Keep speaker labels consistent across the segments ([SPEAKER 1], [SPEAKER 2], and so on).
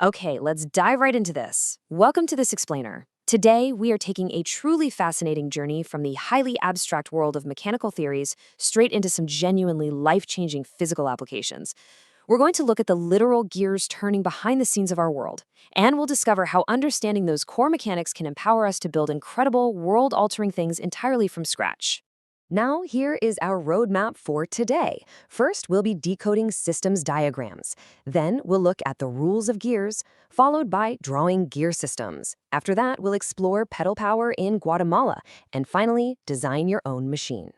[SPEAKER 1] Okay, let's dive right into this. Welcome to This Explainer. Today, we are taking a truly fascinating journey from the highly abstract world of mechanical theories straight into some genuinely life-changing physical applications. We're going to look at the literal gears turning behind the scenes of our world, and we'll discover how understanding those core mechanics can empower us to build incredible, world-altering things entirely from scratch. Now, here is our roadmap for today. First, we'll be decoding systems diagrams. Then, we'll look at the rules of gears, followed by drawing gear systems. After that, we'll explore pedal power in Guatemala. And finally, design your own machine.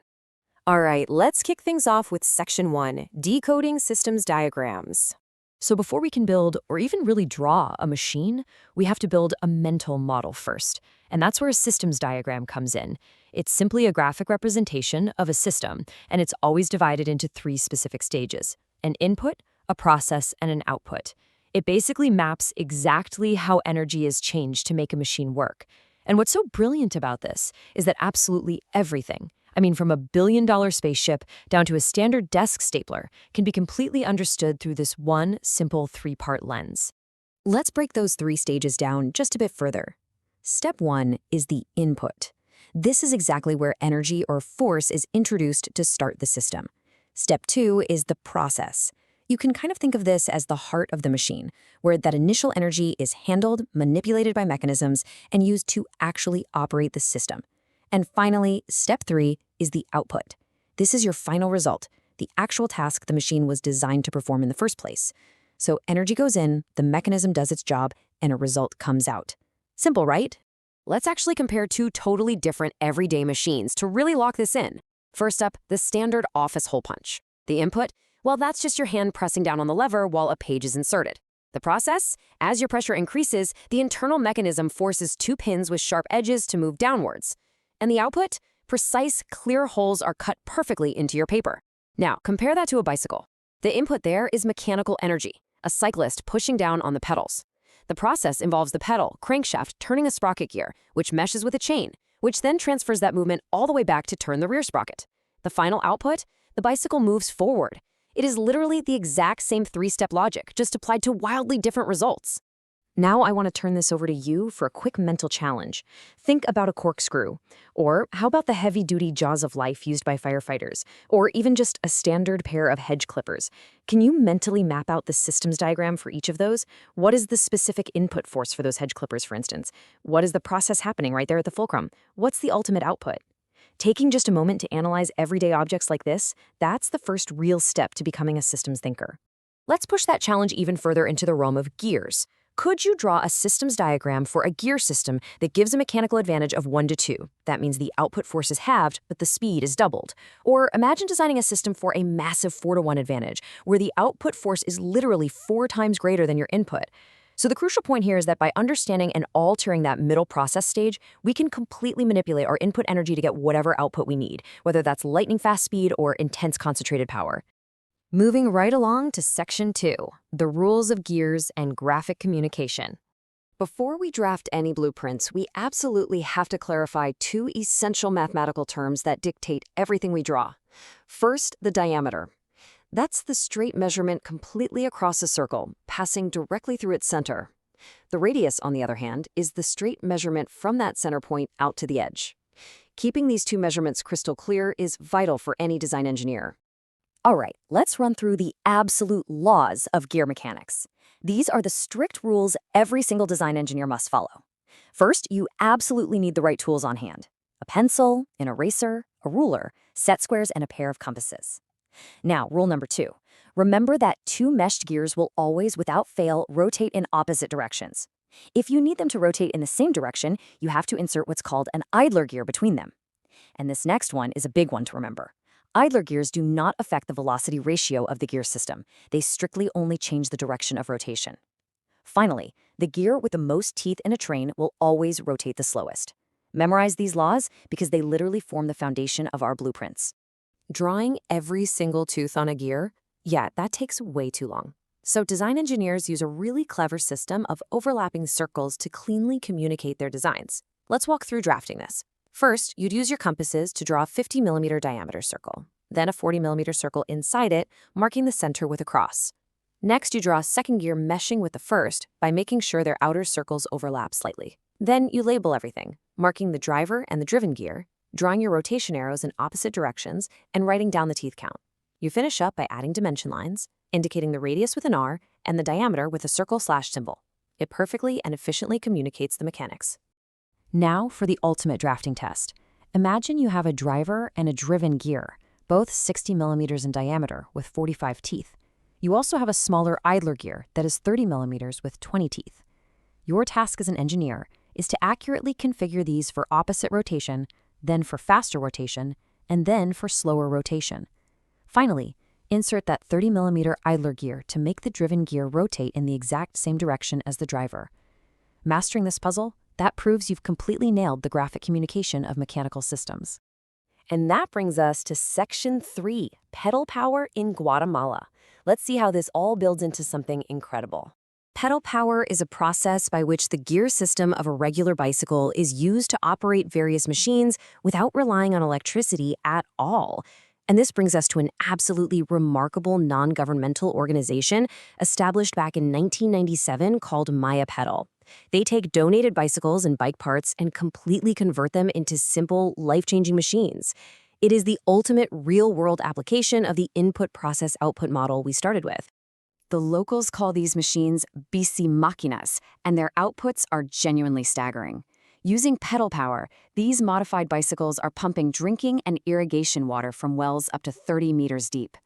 [SPEAKER 1] All right, let's kick things off with Section 1, Decoding Systems Diagrams. So before we can build or even really draw a machine, we have to build a mental model first. And that's where a systems diagram comes in. It's simply a graphic representation of a system, and it's always divided into three specific stages: an input, a process, and an output. It basically maps exactly how energy is changed to make a machine work. And what's so brilliant about this is that absolutely everything, from a billion-dollar spaceship down to a standard desk stapler, can be completely understood through this one simple three-part lens. Let's break those three stages down just a bit further. Step 1 is the input. This is exactly where energy or force is introduced to start the system. Step 2 is the process. You can kind of think of this as the heart of the machine, where that initial energy is handled, manipulated by mechanisms, and used to actually operate the system. And finally, step 3 is the output. This is your final result, the actual task the machine was designed to perform in the first place. So energy goes in, the mechanism does its job, and a result comes out. Simple, right? Let's actually compare two totally different everyday machines to really lock this in. First up, the standard office hole punch. The input, well, that's just your hand pressing down on the lever while a page is inserted. The process, as your pressure increases, the internal mechanism forces two pins with sharp edges to move downwards. And the output? Precise, clear holes are cut perfectly into your paper. Now, compare that to a bicycle. The input there is mechanical energy, a cyclist pushing down on the pedals. The process involves the pedal, crankshaft, turning a sprocket gear, which meshes with a chain, which then transfers that movement all the way back to turn the rear sprocket. The final output? The bicycle moves forward. It is literally the exact same three-step logic, just applied to wildly different results. Now I want to turn this over to you for a quick mental challenge. Think about a corkscrew. Or how about the heavy-duty jaws of life used by firefighters? Or even just a standard pair of hedge clippers. Can you mentally map out the systems diagram for each of those? What is the specific input force for those hedge clippers, for instance? What is the process happening right there at the fulcrum? What's the ultimate output? Taking just a moment to analyze everyday objects like this, that's the first real step to becoming a systems thinker. Let's push that challenge even further into the realm of gears. Could you draw a systems diagram for a gear system that gives a mechanical advantage of 1 to 2? That means the output force is halved, but the speed is doubled. Or imagine designing a system for a massive 4 to 1 advantage, where the output force is literally 4 times greater than your input. So the crucial point here is that by understanding and altering that middle process stage, we can completely manipulate our input energy to get whatever output we need, whether that's lightning-fast speed or intense concentrated power. Moving right along to Section 2, the rules of gears and graphic communication. Before we draft any blueprints, we absolutely have to clarify two essential mathematical terms that dictate everything we draw. First, the diameter. That's the straight measurement completely across a circle, passing directly through its center. The radius, on the other hand, is the straight measurement from that center point out to the edge. Keeping these two measurements crystal clear is vital for any design engineer. All right, let's run through the absolute laws of gear mechanics. These are the strict rules every single design engineer must follow. First, you absolutely need the right tools on hand: a pencil, an eraser, a ruler, set squares, and a pair of compasses. Now, rule number 2. Remember that two meshed gears will always, without fail, rotate in opposite directions. If you need them to rotate in the same direction, you have to insert what's called an idler gear between them. And this next one is a big one to remember. Idler gears do not affect the velocity ratio of the gear system. They strictly only change the direction of rotation. Finally, the gear with the most teeth in a train will always rotate the slowest. Memorize these laws because they literally form the foundation of our blueprints. Drawing every single tooth on a gear? Yeah, that takes way too long. So design engineers use a really clever system of overlapping circles to cleanly communicate their designs. Let's walk through drafting this. First, you'd use your compasses to draw a 50mm diameter circle, then a 40mm circle inside it, marking the center with a cross. Next, you draw a second gear meshing with the first by making sure their outer circles overlap slightly. Then you label everything, marking the driver and the driven gear, drawing your rotation arrows in opposite directions, and writing down the teeth count. You finish up by adding dimension lines, indicating the radius with an R and the diameter with a circle/symbol. It perfectly and efficiently communicates the mechanics. Now for the ultimate drafting test. Imagine you have a driver and a driven gear, both 60 millimeters in diameter with 45 teeth. You also have a smaller idler gear that is 30 millimeters with 20 teeth. Your task as an engineer is to accurately configure these for opposite rotation, then for faster rotation, and then for slower rotation. Finally, insert that 30 millimeter idler gear to make the driven gear rotate in the exact same direction as the driver. Mastering this puzzle, that proves you've completely nailed the graphic communication of mechanical systems. And that brings us to Section 3, pedal power in Guatemala. Let's see how this all builds into something incredible. Pedal power is a process by which the gear system of a regular bicycle is used to operate various machines without relying on electricity at all. And this brings us to an absolutely remarkable non-governmental organization established back in 1997 called Maya Pedal. They take donated bicycles and bike parts and completely convert them into simple, life-changing machines. It is the ultimate real-world application of the input-process-output model we started with. The locals call these machines bici máquinas, and their outputs are genuinely staggering. Using pedal power, these modified bicycles are pumping drinking and irrigation water from wells up to 30 meters deep.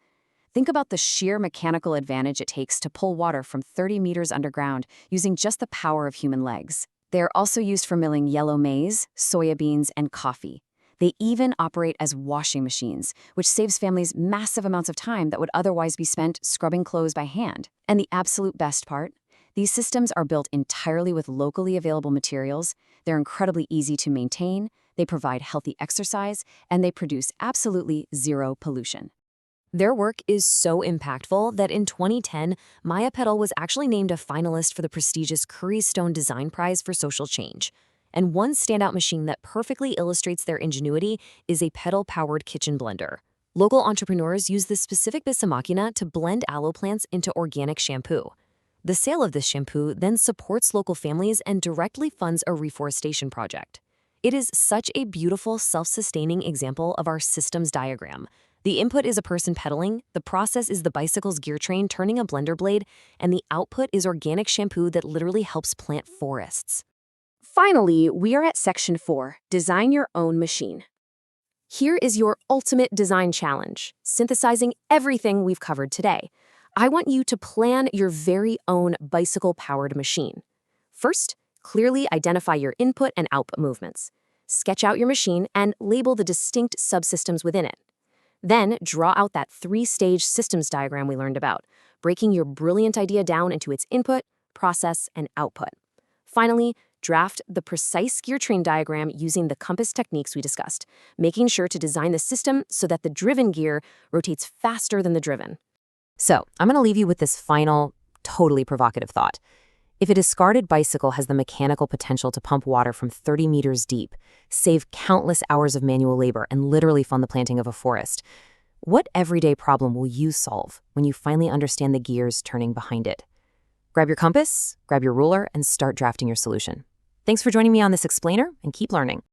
[SPEAKER 1] Think about the sheer mechanical advantage it takes to pull water from 30 meters underground using just the power of human legs. They are also used for milling yellow maize, soybeans, and coffee. They even operate as washing machines, which saves families massive amounts of time that would otherwise be spent scrubbing clothes by hand. And the absolute best part? These systems are built entirely with locally available materials, they're incredibly easy to maintain, they provide healthy exercise, and they produce absolutely zero pollution. Their work is so impactful that in 2010, Maya Pedal was actually named a finalist for the prestigious Curry Stone Design Prize for Social Change. And one standout machine that perfectly illustrates their ingenuity is a pedal-powered kitchen blender. Local entrepreneurs use this specific bici máquina to blend aloe plants into organic shampoo. The sale of this shampoo then supports local families and directly funds a reforestation project. It is such a beautiful, self-sustaining example of our systems diagram. The input is a person pedaling, the process is the bicycle's gear train turning a blender blade, and the output is organic shampoo that literally helps plant forests. Finally, we are at Section 4, Design Your Own Machine. Here is your ultimate design challenge, synthesizing everything we've covered today. I want you to plan your very own bicycle-powered machine. First, clearly identify your input and output movements. Sketch out your machine and label the distinct subsystems within it. Then, draw out that three-stage systems diagram we learned about, breaking your brilliant idea down into its input, process, and output. Finally, draft the precise gear train diagram using the compass techniques we discussed, making sure to design the system so that the driven gear rotates faster than the driven. So, I'm going to leave you with this final, totally provocative thought. If a discarded bicycle has the mechanical potential to pump water from 30 meters deep, save countless hours of manual labor, and literally fund the planting of a forest, what everyday problem will you solve when you finally understand the gears turning behind it? Grab your compass, grab your ruler, and start drafting your solution. Thanks for joining me on this explainer, and keep learning.